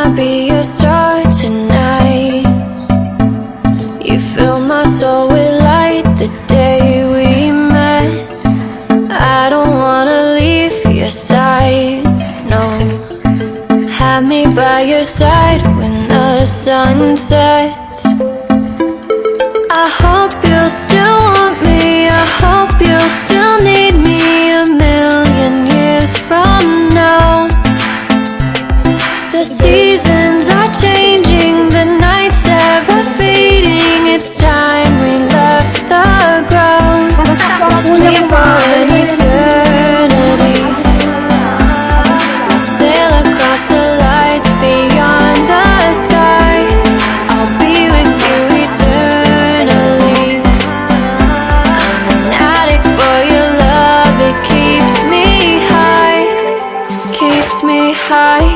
wanna be your star tonight. You fill my soul with light the day we met. I don't wanna leave your side, no. Have me by your side when the sun sets. I hope you'll still want me, I hope you'll still need me a million years from now. The seasons are changing, the nights ever fading. It's time we left the ground. Leave for an eternity. Sail across the lights beyond the sky. I'll be with you eternally. I'm an addict for your love, it keeps me high, keeps me high.